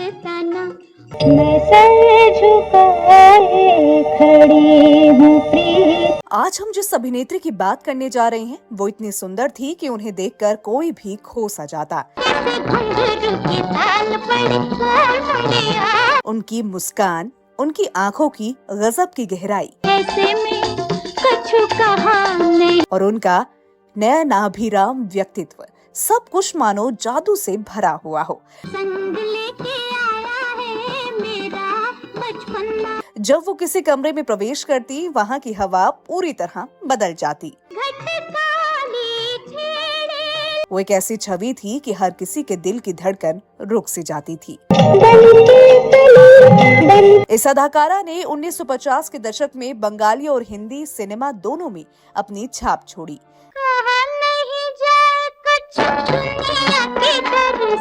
अफसाना, मैं सर झुकाए खड़ी हूँ प्रीत। आज हम जिस अभिनेत्री की बात करने जा रहे हैं वो इतनी सुंदर थी कि उन्हें देखकर कोई भी खो सा जाता। उनकी मुस्कान, उनकी आंखों की गजब की गहराई और उनका नया नाभिराम व्यक्तित्व, सब कुछ मानो जादू से भरा हुआ हो। जब वो किसी कमरे में प्रवेश करती, वहाँ की हवा पूरी तरह बदल जाती। वो एक ऐसी छवि थी कि हर किसी के दिल की धड़कन रुक सी जाती थी। इस अदाकारा ने 1950 के दशक में बंगाली और हिंदी सिनेमा दोनों में अपनी छाप छोड़ी।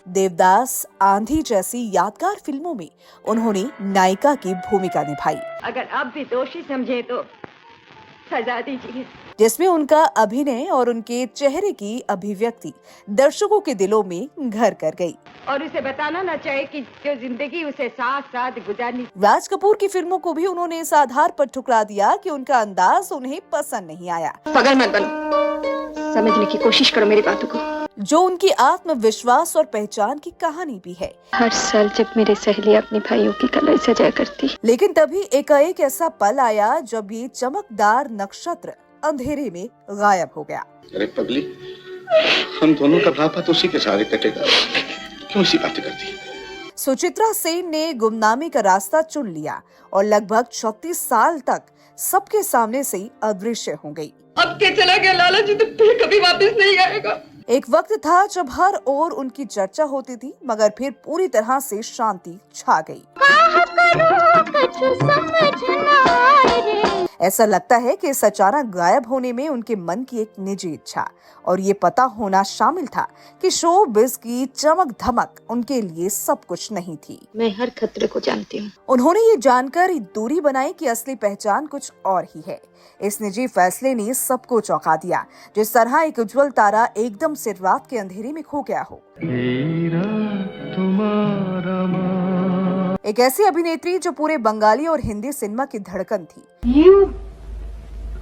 देवदास, आंधी जैसी यादगार फिल्मों में उन्होंने नायिका की भूमिका निभाई। अगर आप भी दोषी समझे तो सजा दीजिए। जिसमें उनका अभिनय और उनके चेहरे की अभिव्यक्ति दर्शकों के दिलों में घर कर गई। और उसे बताना न चाहे कि जो जिंदगी उसे साथ साथ गुजारनी। राज कपूर की फिल्मों को भी उन्होंने इस आधार पर ठुकरा दिया कि उनका अंदाज उन्हें पसंद नहीं आया। पागल मत बनो, समझने की कोशिश करो मेरी बातों को। जो उनकी आत्मविश्वास और पहचान की कहानी भी है। हर साल जब मेरे सहेली अपने भाइयों की कलाई सजाया करती, लेकिन तभी एकाएक ऐसा पल आया जब ये चमकदार नक्षत्र अंधेरे में गायब हो गया। अरे पगली, हम दोनों का बुढ़ापा तो उसी के सहारे कटेगा, क्यों इसी बातें करती? सुचित्रा सेन ने गुमनामी का रास्ता चुन लिया और लगभग 36 साल तक सबके सामने से अदृश्य हो गई। अब के चला गया लाला जी तो फिर कभी वापस नहीं आएगा। एक वक्त था जब हर ओर उनकी चर्चा होती थी, मगर फिर पूरी तरह से शांति छा गई। ऐसा लगता है कि इस अचानक गायब होने में उनके मन की एक निजी इच्छा और ये पता होना शामिल था कि शोबिज़ की चमक धमक उनके लिए सब कुछ नहीं थी। मैं हर खतरे को जानती हूँ। उन्होंने ये जानकर दूरी बनाई कि असली पहचान कुछ और ही है। इस निजी फैसले ने सबको चौंका दिया, जिस तरह एक उज्जवल तारा एकदम से रात के अंधेरे में खो गया हो। एक ऐसी अभिनेत्री जो पूरे बंगाली और हिंदी सिनेमा की धड़कन थी। You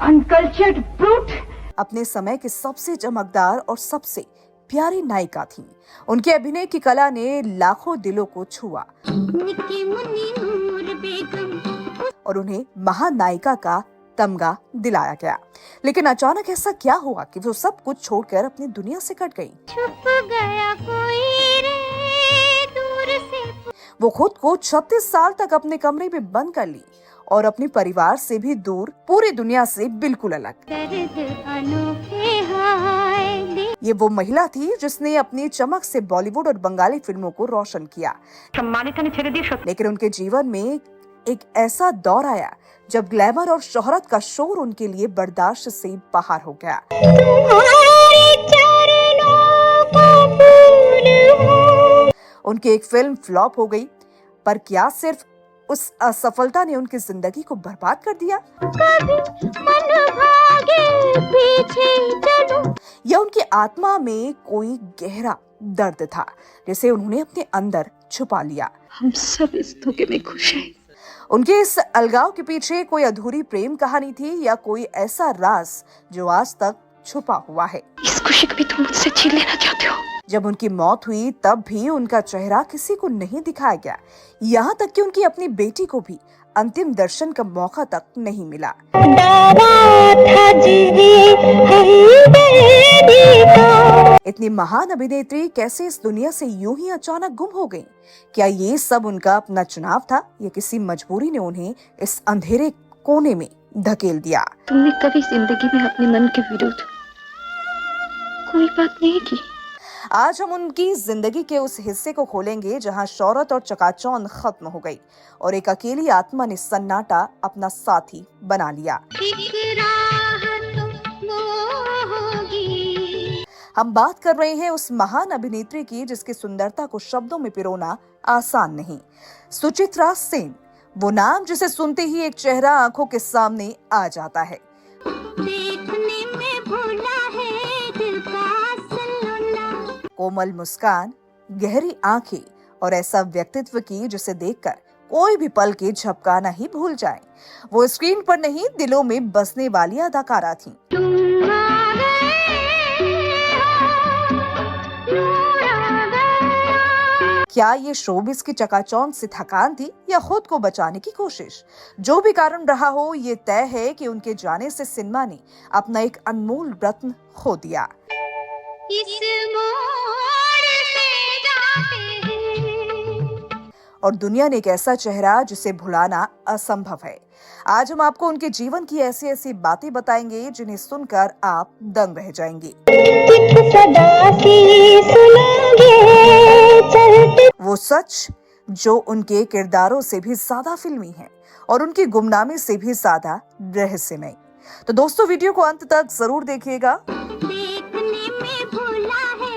uncultured brute! अपने समय की सबसे चमकदार और सबसे प्यारी नायिका थी। उनके अभिनय की कला ने लाखों दिलों को छुआ और उन्हें महानायिका का तमगा दिलाया गया। लेकिन अचानक ऐसा क्या हुआ कि वो सब कुछ छोड़कर अपनी दुनिया से कट गई? छुप गया कोई रे दूर से। वो खुद को 36 साल तक अपने कमरे में बंद कर ली और अपने परिवार से भी दूर, पूरी दुनिया से बिल्कुल अलग। ये वो महिला थी जिसने अपनी चमक से बॉलीवुड और बंगाली फिल्मों को रोशन किया। लेकिन उनके जीवन में एक ऐसा दौर आया जब ग्लैमर और शोहरत का शोर उनके लिए बर्दाश्त से बाहर हो गया। उनकी एक फिल्म फ्लॉप हो गई, पर क्या सिर्फ उस असफलता ने उनकी जिंदगी को बर्बाद कर दिया? या उनकी आत्मा में कोई गहरा दर्द था जिसे उन्होंने अपने अंदर छुपा लिया? हम सब इस धोखे में खुश हैं। उनके इस अलगाव के पीछे कोई अधूरी प्रेम कहानी थी या कोई ऐसा राज जो आज तक छुपा हुआ है? इस खुशी को भी तुम मुझसे छीन लेना चाहते हो? जब उनकी मौत हुई तब भी उनका चेहरा किसी को नहीं दिखाया गया, यहाँ तक कि उनकी अपनी बेटी को भी अंतिम दर्शन का मौका तक नहीं मिला। इतनी महान अभिनेत्री कैसे इस दुनिया से यूं ही अचानक गुम हो गई? क्या ये सब उनका अपना चुनाव था या किसी मजबूरी ने उन्हें इस अंधेरे कोने में धकेल दिया? तुमने कभी जिंदगी में अपने मन के विरुद्ध कोई बात नहीं की। आज हम उनकी जिंदगी के उस हिस्से को खोलेंगे जहां शौहरत और चकाचौंध खत्म हो गई और एक अकेली आत्मा ने सन्नाटा अपना साथी बना लिया। हम बात कर रहे हैं उस महान अभिनेत्री की जिसकी सुंदरता को शब्दों में पिरोना आसान नहीं। सुचित्रा सेन, वो नाम जिसे सुनते ही एक चेहरा आंखों के सामने आ जाता है। देखने में भूला है दिल का सलोना। कोमल मुस्कान, गहरी आंखें और ऐसा व्यक्तित्व की जिसे देखकर कोई भी पल के झपकाना ही भूल जाए। वो स्क्रीन पर नहीं, दिलों में बसने वाली अदाकारा थीं। तुम आ गए क्या ये शोबिस की चकाचौंध से थकान थी या खुद को बचाने की कोशिश? जो भी कारण रहा हो, ये तय है कि उनके जाने से सिनेमा ने अपना एक अनमोल रत्न खो दिया। इस मोड़ से जाते हैं। और दुनिया ने एक ऐसा चेहरा जिसे भुलाना असंभव है। आज हम आपको उनके जीवन की ऐसी ऐसी बातें बताएंगे जिन्हें सुनकर आप दंग रह जाएंगे। वो सच जो उनके किरदारों से भी ज्यादा फिल्मी है और उनकी गुमनामी से भी ज्यादा रहस्यमय। तो दोस्तों, वीडियो को अंत तक जरूर देखिएगा। देखने में भूला है।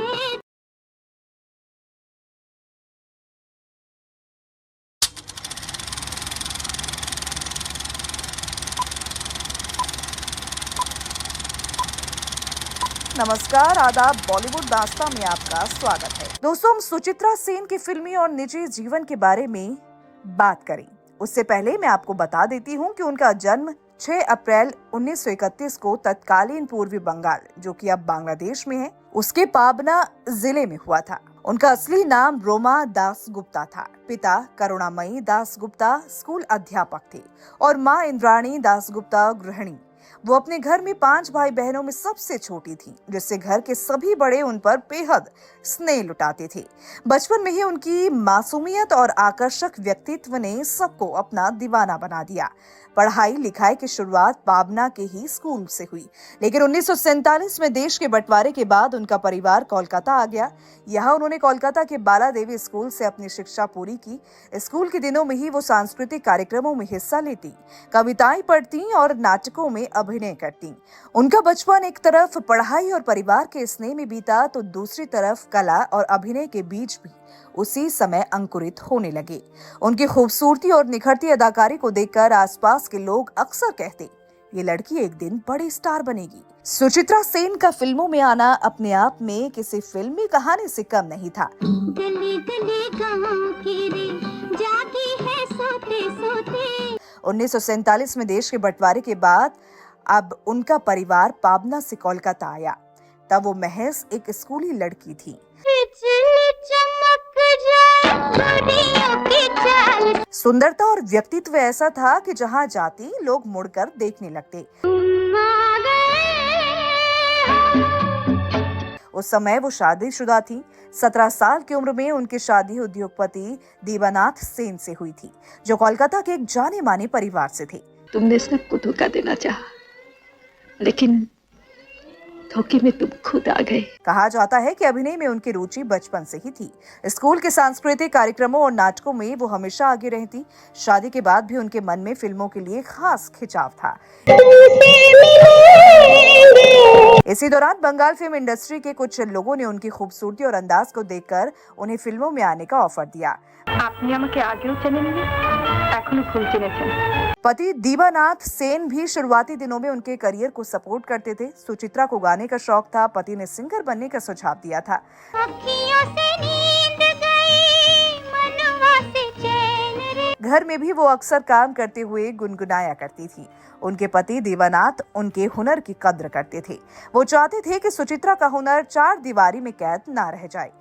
नमस्कार, आदाब, बॉलीवुड दास्तां में आपका स्वागत है। दोस्तों, हम सुचित्रा सेन की फिल्मी और निजी जीवन के बारे में बात करें उससे पहले मैं आपको बता देती हूँ कि उनका जन्म 6 अप्रैल 1931 को तत्कालीन पूर्वी बंगाल, जो कि अब बांग्लादेश में है, उसके पाबना जिले में हुआ था। उनका असली नाम रोमा दास गुप्ता था। पिता करुणामयी दास गुप्ता स्कूल अध्यापक थे और माँ इंद्राणी दास गुप्ता गृहिणी। वो अपने घर में 5 भाई बहनों में सबसे छोटी थी, जिससे घर के सभी बड़े उन पर बेहद स्नेह लुटाते थे। बचपन में ही उनकी मासूमियत और आकर्षक व्यक्तित्व ने सबको अपना दीवाना बना दिया। पढ़ाई लिखाई की शुरुआत पाबना के ही स्कूल से हुई, लेकिन 1947 में देश के बंटवारे के बाद उनका परिवार कोलकाता आ गया। यहाँ उन्होंने कोलकाता के बाला देवी स्कूल से अपनी शिक्षा पूरी की। स्कूल के दिनों में ही वो सांस्कृतिक कार्यक्रमों में हिस्सा लेती, कविताएं पढ़ती और नाटकों में अभिनय करती। उनका बचपन एक तरफ पढ़ाई और परिवार के स्नेह में बीता, तो दूसरी तरफ कला और अभिनय के बीज भी उसी समय अंकुरित होने लगे। उनकी खूबसूरती और निखरती अदाकारी को देखकर आसपास के लोग अक्सर कहते, ये लड़की एक दिन बड़ी स्टार बनेगी। सुचित्रा सेन का फिल्मों में आना अपने आप में किसी फिल्मी कहानी से कम नहीं था। गली गली गाँव की रे जागी है सोते सोते। 1947 में देश के बंटवारे के बाद अब उनका परिवार पाबना से कोलकाता आया। तब वो महज एक स्कूली लड़की थी। सुंदरता और व्यक्तित्व ऐसा था कि जहाँ जाती लोग मुड़कर देखने लगते। उस समय वो शादीशुदा थी। 17 साल की उम्र में उनकी शादी उद्योगपति दीवानाथ सेन से हुई थी, जो कोलकाता के एक जाने माने परिवार से थे। तुमने सबको धोखा देना चाहा, लेकिन धोखे में तुम खुद आ गए। कहा जाता है कि अभिनय में उनकी रुचि बचपन से ही थी। स्कूल के सांस्कृतिक कार्यक्रमों और नाटकों में वो हमेशा आगे रहती। शादी के बाद भी उनके मन में फिल्मों के लिए खास खिंचाव था। इसी दौरान बंगाल फिल्म इंडस्ट्री के कुछ लोगों ने उनकी खूबसूरती और अंदाज को देखकर उन्हें फिल्मों में आने का ऑफर दिया। पति दीवानाथ सेन भी शुरुआती दिनों में उनके करियर को सपोर्ट करते थे। सुचित्रा को गाने का शौक था। पति ने सिंगर बनने का सुझाव दिया था। घर में भी वो अक्सर काम करते हुए गुनगुनाया करती थी। उनके पति दीवानाथ उनके हुनर की कद्र करते थे। वो चाहते थे कि सुचित्रा का हुनर 4 दीवारी में कैद ना रह जाए।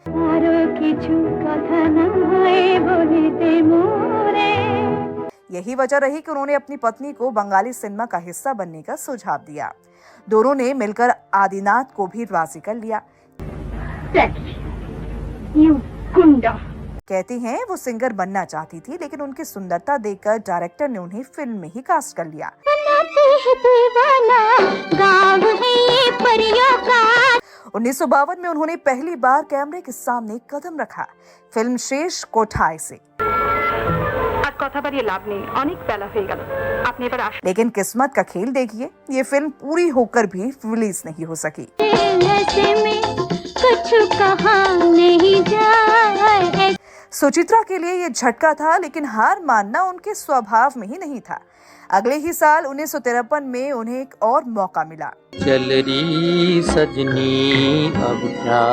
यही वजह रही कि उन्होंने अपनी पत्नी को बंगाली सिनेमा का हिस्सा बनने का सुझाव दिया। दोनों ने मिलकर आदिनाथ को भी राजी कर लिया। कहती हैं वो सिंगर बनना चाहती थी, लेकिन उनकी सुंदरता देखकर डायरेक्टर ने उन्हें फिल्म में ही कास्ट कर लिया। 1952 में उन्होंने पहली बार कैमरे के सामने कदम रखा, फिल्म शेष कोठाय से। लेकिन किस्मत का खेल देखिए, ये फिल्म पूरी होकर भी रिलीज नहीं हो सकी। सुचित्रा के लिए ये झटका था, लेकिन हार मानना उनके स्वभाव में ही नहीं था। अगले ही साल 1953 में उन्हें एक और मौका मिला। चल रही सजनी अब क्या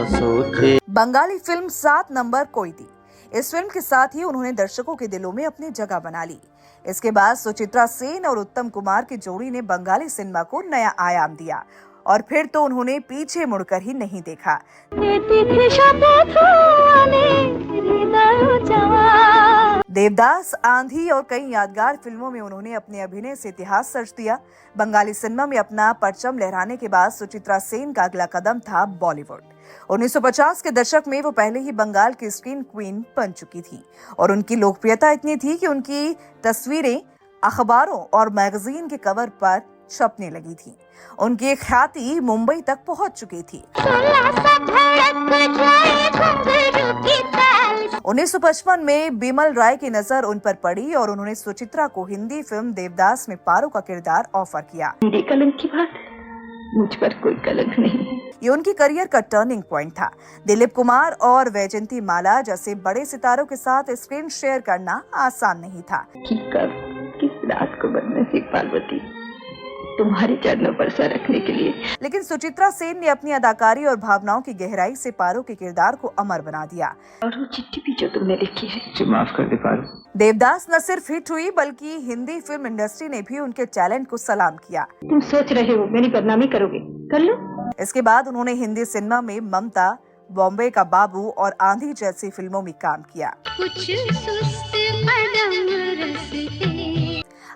सोचे। बंगाली फिल्म 7 नंबर कोई थी। इस फिल्म के साथ ही उन्होंने दर्शकों के दिलों में अपनी जगह बना ली। इसके बाद सुचित्रा सेन और उत्तम कुमार की जोड़ी ने बंगाली सिनेमा को नया आयाम दिया और फिर तो उन्होंने पीछे मुड़कर ही नहीं देखा। देवदास, आंधी और कई यादगार फिल्मों में उन्होंने अपने अभिनय से इतिहास सर्ज दिया। बंगाली सिनेमा में अपना परचम लहराने के बाद सुचित्रा सेन का अगला कदम था बॉलीवुड। 1950 के दशक में वो पहले ही बंगाल की स्क्रीन क्वीन बन चुकी थी और उनकी लोकप्रियता इतनी थी कि उनकी तस्वीरें अखबारों और मैगजीन के कवर पर छपने लगी थी। उनकी ख्याति मुंबई तक पहुंच चुकी थी। 1955 में बिमल राय की नजर उन पर पड़ी और उन्होंने सुचित्रा को हिंदी फिल्म देवदास में पारो का किरदार ऑफर किया। मेरे कलंक की बात, मुझ पर कोई कलंक नहीं है। ये उनकी करियर का टर्निंग पॉइंट था। दिलीप कुमार और वैजयंती माला जैसे बड़े सितारों के साथ स्क्रीन शेयर करना आसान नहीं था। किस रात को बदनसीब पार्वती तुम्हारे चरणों पर सर रखने के लिए। लेकिन सुचित्रा सेन ने अपनी अदाकारी और भावनाओं की गहराई से पारो के किरदार को अमर बना दिया। और वो चिट्ठी भी जो तुमने लिखी है, माफ कर दे पारो। देवदास न सिर्फ हिट हुई बल्कि हिंदी फिल्म इंडस्ट्री ने भी उनके टैलेंट को सलाम किया। तुम सोच रहे हो मेरी बदनामी करोगे, कर लो। इसके बाद उन्होंने हिंदी सिनेमा में ममता, बॉम्बे का बाबू और आंधी जैसी फिल्मों में काम किया। कुछ सुस्त कदम रस्ते।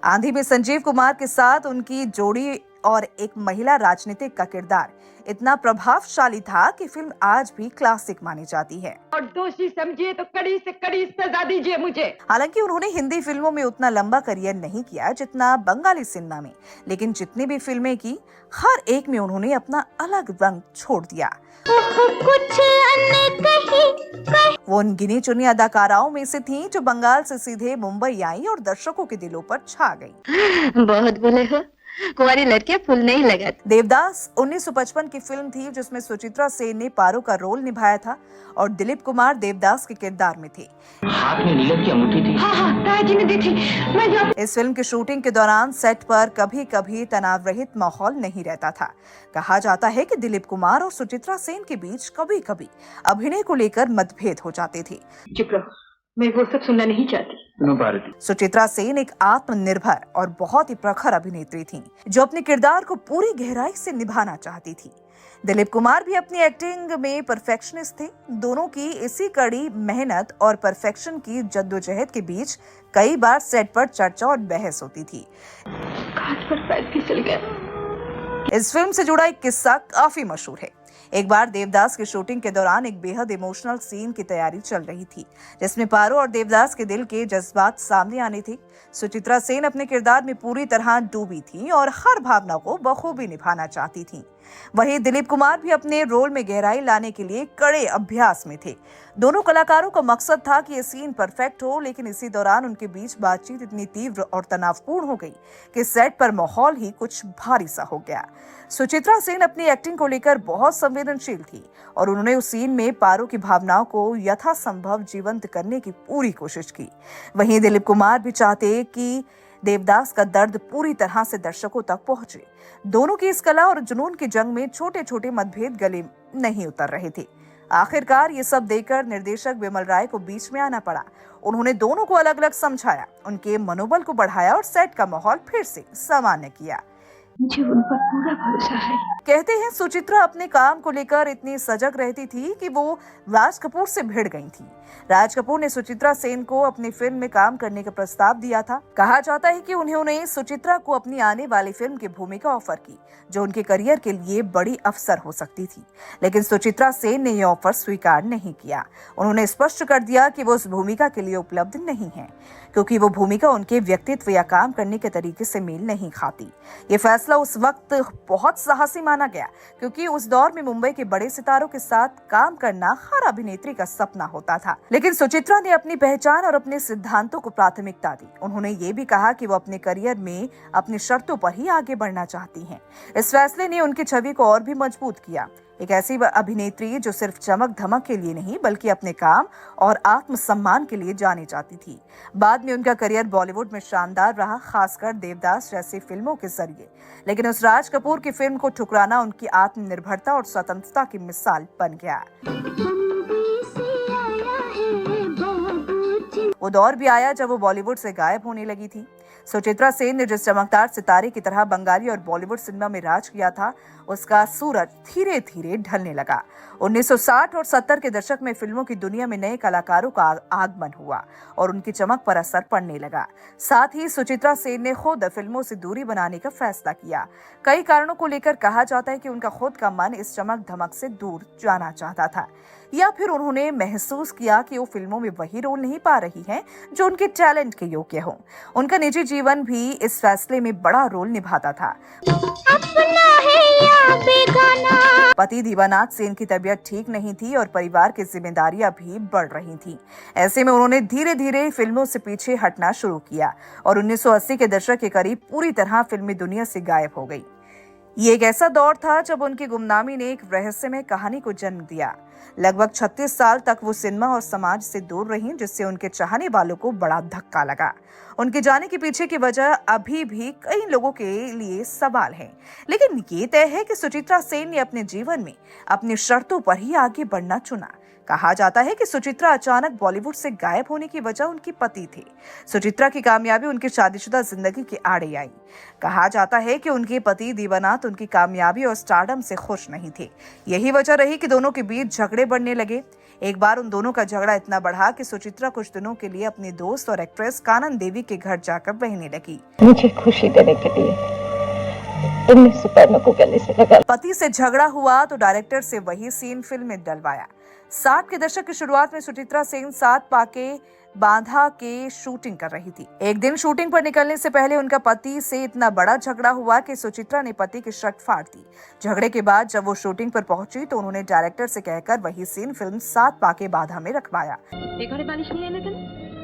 आंधी में संजीव कुमार के साथ उनकी जोड़ी और एक महिला राजनीतिक का किरदार इतना प्रभावशाली था कि फिल्म आज भी क्लासिक मानी जाती है। और दोषी समझिए तो कड़ी से कड़ी सजा दीजिए मुझे। हालांकि उन्होंने हिंदी फिल्मों में उतना लंबा करियर नहीं किया जितना बंगाली सिनेमा में, लेकिन जितनी भी फिल्में की हर एक में उन्होंने अपना अलग रंग छोड़ दिया। कुछ वो उन गिनी चुनी अदाकाराओं में से थीं जो बंगाल से सीधे मुंबई आई और दर्शकों के दिलों पर छा गईं। बहुत बोले हो, कुंवारी लड़कियां फूल नहीं लगाती। देवदास 1955 की फिल्म थी जिसमें सुचित्रा सेन ने पारो का रोल निभाया था और दिलीप कुमार देवदास के किरदार में थे। हाथ में नीलम की अंगूठी थी। हाँ, ताजी ने दी थी। मैं इस फिल्म की शूटिंग के दौरान सेट पर कभी कभी तनाव रहित माहौल नहीं रहता था। कहा जाता है कि दिलीप कुमार और सुचित्रा सेन के बीच कभी कभी अभिनय को लेकर मतभेद हो जाते थे। चुप रहो, मैं वो सब सुनना नहीं चाहती। सुचित्रा सेन एक आत्मनिर्भर और बहुत ही प्रखर अभिनेत्री थीं, जो अपने किरदार को पूरी गहराई से निभाना चाहती थी। दिलीप कुमार भी अपनी एक्टिंग में परफेक्शनिस्ट थे। दोनों की इसी कड़ी मेहनत और परफेक्शन की जद्दोजहद के बीच कई बार सेट पर चर्चा और बहस होती थी। घाट पर पैर फिसल गया। इस फिल्म से जुड़ा एक किस्सा काफी मशहूर है। एक बार देवदास की शूटिंग के दौरान एक बेहद इमोशनल सीन की तैयारी चल रही थी, जिसमें पारो और देवदास के दिल के जज्बात सामने आने थे। सुचित्रा सेन अपने किरदार में पूरी तरह डूबी थी और हर भावना को बखूबी निभाना चाहती थी। वहीं दिलीप कुमार भी अपने रोल में गहराई लाने के लिए कड़े अभ्यास में थे। दोनों कलाकारों का मकसद था कि ये सीन परफेक्ट हो, लेकिन इसी दौरान उनके बीच बातचीत इतनी तीव्र और तनावपूर्ण हो गई कि सेट पर माहौल ही कुछ भारी सा हो गया। सुचित्रा सेन अपनी एक्टिंग को लेकर बहुत संवेदनशील थी और उन्होंने उस सीन में पारो की भावनाओं को यथासंभव जीवंत करने की पूरी कोशिश की। वहीं दिलीप कुमार भी चाहते कि देवदास का दर्द पूरी तरह से दर्शकों तक पहुंचे। दोनों की इस कला और जुनून की जंग में छोटे छोटे मतभेद गले नहीं उतर रहे थे। आखिरकार ये सब देखकर निर्देशक बिमल राय को बीच में आना पड़ा। उन्होंने दोनों को अलग अलग समझाया, उनके मनोबल को बढ़ाया और सेट का माहौल फिर से सामान्य किया। मुझे उन पर पूरा भरोसा है। कहते हैं सुचित्रा अपने काम को लेकर इतनी सजग रहती थी कि वो राज कपूर से भिड़ गई थी। राज कपूर ने सुचित्रा सेन को अपनी फिल्म में काम करने का प्रस्ताव दिया था। कहा जाता है कि उन्होंने सुचित्रा को अपनी आने वाली फिल्म की भूमिका ऑफर की, जो उनके करियर के लिए बड़ी अवसर हो सकती थी, लेकिन सुचित्रा सेन ने यह ऑफर स्वीकार नहीं किया। उन्होंने स्पष्ट कर दिया कि वो उस भूमिका के लिए उपलब्ध नहीं है, क्योंकि वो भूमिका उनके व्यक्तित्व या काम करने के तरीके से मेल नहीं खाती। ये फैसला उस वक्त बहुत साहसी माना गया, क्योंकि उस दौर में मुंबई के बड़े सितारों के साथ काम करना हर अभिनेत्री का सपना होता था। लेकिन सुचित्रा ने अपनी पहचान और अपने सिद्धांतों को प्राथमिकता दी। उन्होंने ये भी कहा कि वो अपने करियर में अपनी शर्तों पर ही आगे बढ़ना चाहती हैं। इस फैसले ने उनकी छवि को और भी मजबूत किया। एक ऐसी अभिनेत्री जो सिर्फ चमक धमक के लिए नहीं बल्कि अपने काम और आत्मसम्मान के लिए जानी जाती थी। बाद में उनका करियर बॉलीवुड में शानदार रहा, खासकर देवदास जैसी फिल्मों के जरिए। लेकिन उस राज कपूर की फिल्म को ठुकराना उनकी आत्मनिर्भरता और स्वतंत्रता की मिसाल बन गया। वो दौर भी आया जब वो बॉलीवुड से गायब होने लगी थी। सुचित्रा सेन ने जिस चमकदार सितारे की तरह बंगाली और बॉलीवुड सिनेमा में राज किया था, उसका सूरज धीरे धीरे ढलने लगा। 1960 और 70 के दशक में फिल्मों की दुनिया में नए कलाकारों का आगमन हुआ और उनकी चमक पर असर पड़ने लगा। साथ ही सुचित्रा सेन ने खुद फिल्मों से दूरी बनाने का फैसला किया। कई कारणों को लेकर कहा जाता है कि उनका खुद का मन इस चमक धमक से दूर जाना चाहता था, या फिर उन्होंने महसूस किया कि वो फिल्मों में वही रोल नहीं पा रही हैं जो उनके टैलेंट के योग्य हो। उनका निजी जीवन भी इस फैसले में बड़ा रोल निभाता था। अपना है या बेगाना। पति दीवानाथ सेन की तबीयत ठीक नहीं थी और परिवार की जिम्मेदारियां भी बढ़ रही थीं। ऐसे में उन्होंने धीरे धीरे फिल्मों से पीछे हटना शुरू किया और 1980 के दशक के करीब पूरी तरह फिल्मी दुनिया से गायब हो गई। ये एक ऐसा दौर था जब उनकी गुमनामी ने एक रहस्यमय कहानी को जन्म दिया। लगभग 36 साल तक वो सिनेमा और समाज से दूर रहीं, जिससे उनके चाहने वालों को बड़ा धक्का लगा। उनके जाने के पीछे की वजह अभी भी कई लोगों के लिए सवाल है, लेकिन ये तय है कि सुचित्रा सेन ने अपने जीवन में अपनी शर्तों पर ही आगे बढ़ना चुना। कहा जाता है कि सुचित्रा अचानक बॉलीवुड से गायब होने की वजह उनके पति थे। सुचित्रा की कामयाबी उनकी शादीशुदा जिंदगी के आड़े आई। कहा जाता है कि उनके पति दीवानाथ उनकी कामयाबी और स्टारडम से खुश नहीं थे। यही वजह रही कि दोनों के बीच झगड़े बढ़ने लगे। एक बार उन दोनों का झगड़ा इतना बढ़ा कि सुचित्रा कुछ दिनों के लिए अपनी दोस्त और एक्ट्रेस कानन देवी के घर जाकर बहने लगी। मुझे खुशी देने के लिए तुमने सुपर्णा को गले से लगा। पति से झगड़ा हुआ तो डायरेक्टर से वही सीन फिल्म में डलवाया। 60 के दशक की शुरुआत में सुचित्रा सेन सात पाके बांधा के शूटिंग कर रही थी। एक दिन शूटिंग पर निकलने से पहले उनका पति से इतना बड़ा झगड़ा हुआ कि सुचित्रा ने पति की शर्ट फाड़ दी। झगड़े के बाद जब वो शूटिंग पर पहुंची तो उन्होंने डायरेक्टर से कहकर वही सीन फिल्म सात पाके बांधा में रखवाया।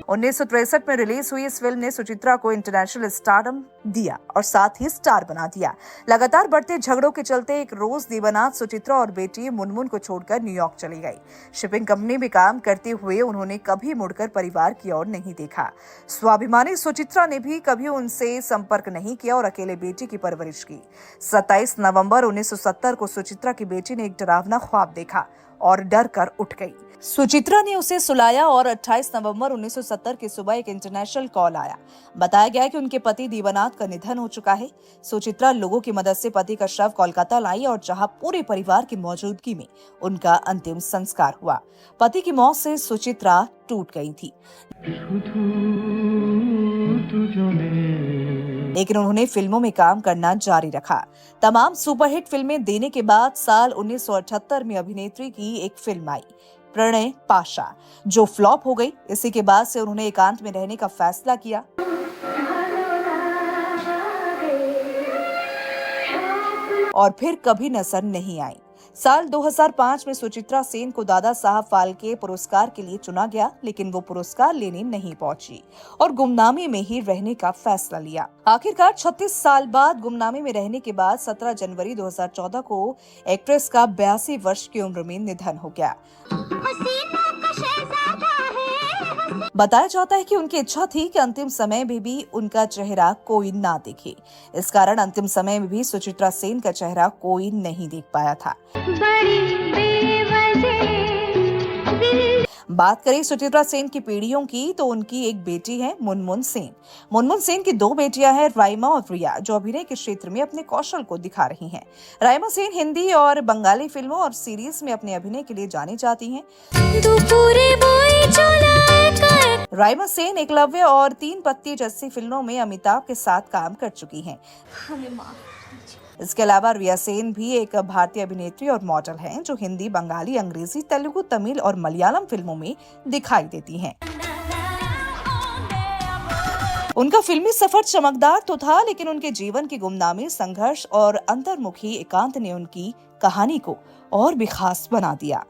1963 में रिलीज हुई इस फिल्म ने सुचित्रा को इंटरनेशनल स्टारडम दिया और साथ ही स्टार बना दिया। लगातार बढ़ते झगड़ों के चलते एक रोज दीवानाथ सुचित्रा और बेटी मुनमुन को छोड़कर न्यूयॉर्क चली गई। शिपिंग कंपनी में काम करते हुए उन्होंने कभी मुड़कर परिवार की ओर नहीं देखा। स्वाभिमानी सुचित्रा ने भी कभी उनसे संपर्क नहीं किया और अकेले बेटी की परवरिश की। 27 नवंबर 1970 को सुचित्रा की बेटी ने एक डरावना ख्वाब देखा और डर कर उठ गई। सुचित्रा ने उसे सुलाया और 28 नवंबर 1970 की सुबह एक इंटरनेशनल कॉल आया। बताया गया कि उनके पति दीवानाथ का निधन हो चुका है। सुचित्रा लोगों की मदद से पति का शव कोलकाता लाई और जहां पूरे परिवार की मौजूदगी में उनका अंतिम संस्कार हुआ। पति की मौत से सुचित्रा टूट गई थी, लेकिन उन्होंने फिल्मों में काम करना जारी रखा। तमाम सुपरहिट फिल्में देने के बाद साल 1978 में अभिनेत्री की एक फिल्म आई, प्रणय पाशा, जो फ्लॉप हो गई। इसी के बाद से उन्होंने एकांत में रहने का फैसला किया और फिर कभी नजर नहीं आई। साल 2005 में सुचित्रा सेन को दादा साहब फाल्के पुरस्कार के लिए चुना गया, लेकिन वो पुरस्कार लेने नहीं पहुंची और गुमनामी में ही रहने का फैसला लिया। आखिरकार 36 साल बाद गुमनामी में रहने के बाद 17 जनवरी 2014 को एक्ट्रेस का 82 वर्ष की उम्र में निधन हो गया। बताया जाता है कि उनकी इच्छा थी कि अंतिम समय में भी उनका चेहरा कोई ना देखे। इस कारण अंतिम समय में भी सुचित्रा सेन का चेहरा कोई नहीं देख पाया था। बात करें सुचित्रा सेन की पीढ़ियों की तो उनकी एक बेटी है मुनमुन सेन। मुनमुन सेन की दो बेटियां हैं, राइमा और रिया, जो अभिनय के क्षेत्र में अपने कौशल को दिखा रही हैं। राइमा सेन हिंदी और बंगाली फिल्मों और सीरीज में अपने अभिनय के लिए जानी जाती हैं। राइमा सेन एकलव्य और तीन पत्ती जैसी फिल्मों में अमिताभ के साथ काम कर चुकी हैं। इसके अलावा रिया सेन भी एक भारतीय अभिनेत्री और मॉडल हैं, जो हिंदी, बंगाली, अंग्रेजी, तेलुगु, तमिल और मलयालम फिल्मों में दिखाई देती हैं। उनका फिल्मी सफर चमकदार तो था, लेकिन उनके जीवन की गुमनामी, संघर्ष और अंतर्मुखी एकांत ने उनकी कहानी को और भी खास बना दिया।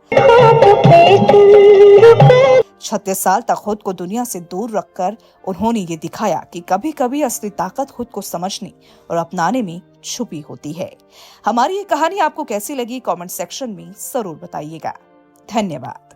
36 साल तक खुद को दुनिया से दूर रखकर उन्होंने ये दिखाया कि कभी कभी असली ताकत खुद को समझने और अपनाने में छुपी होती है। हमारी ये कहानी आपको कैसी लगी, कमेंट सेक्शन में जरूर बताइएगा। धन्यवाद।